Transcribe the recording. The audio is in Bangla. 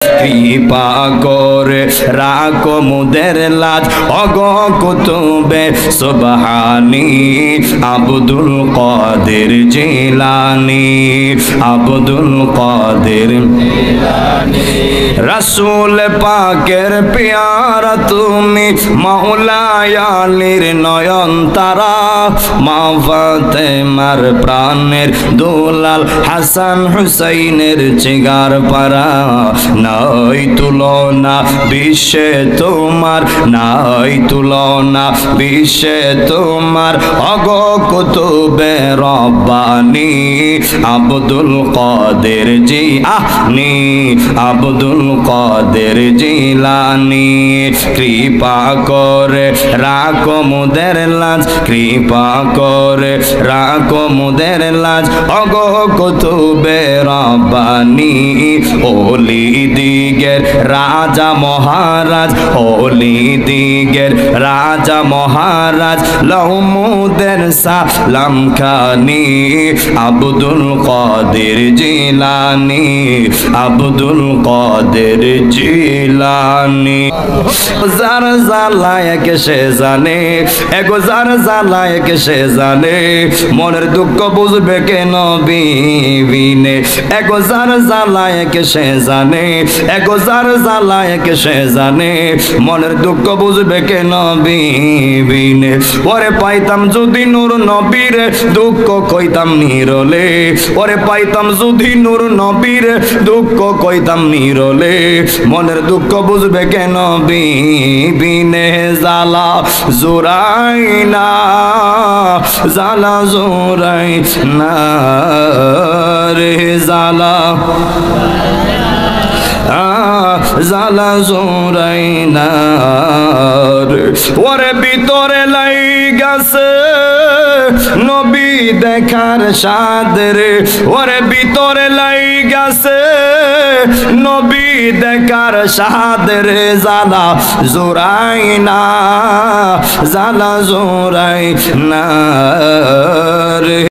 কৃপা করে রাখো মুদের লাজ অগো কুতুবে সুবহানি আব্দুল কাদের জিলানী আব্দুল কাদের জিলানী রাসূল পাকের প্যারা তুমি মাওলায় আলীর নয়ন তারা মা ফাতেমার প্রাণের দুলাল হাসান হুসাইনের জিগার পারা নাই তুলনা বিশ্বে তোমার নাই তুলনা বিশ্বে তোমার অগো কুতুবে রব্বানি আব্দুল কাদের জিলানী আব্দুল কাদের জিলানী কৃপা করে রাখো মুদের লাজ কৃপা করে রাখো মুদের লাজ অগো কুতুবে রব্বানি ওলি দিগের রাজা মহারাজ ওলি দিগের রাজা মহারাজ লৌমুদের সালাম খানি আব্দুল কাদের জিলানী আব্দুল কাদের জিলানী যার জ্বালায় কে সে জানে এগো যার জ্বালায় কে সে জানে মনের দুঃখ বুঝবে কেন বিনে এগো যার জ্বালায় কে সে জানে এগো যার জ্বালায় কে সে জানে মনের দুঃখ বুঝবে কেন বিনে ওরে পাইতাম যদি নূর নবীর দুঃখ কইতাম নিরলে ওরে পাইতাম যদি নূর নবীর দুঃখ কইতাম নিরলে মনের দুঃখ বুঝবে কেন বিনে জ্বালা জোরাই না জ্বালা জোরাই না রে জ্বালা জ্বালা জোরাই না ওরে ভিতরে লাইগাছে নবী দেখার স্বাদ রে ওরে ভিতরে লাইগাছে নবী দেখার স্বাদ রে জ্বালা জোরাই না জ্বালা জোরাই না রে।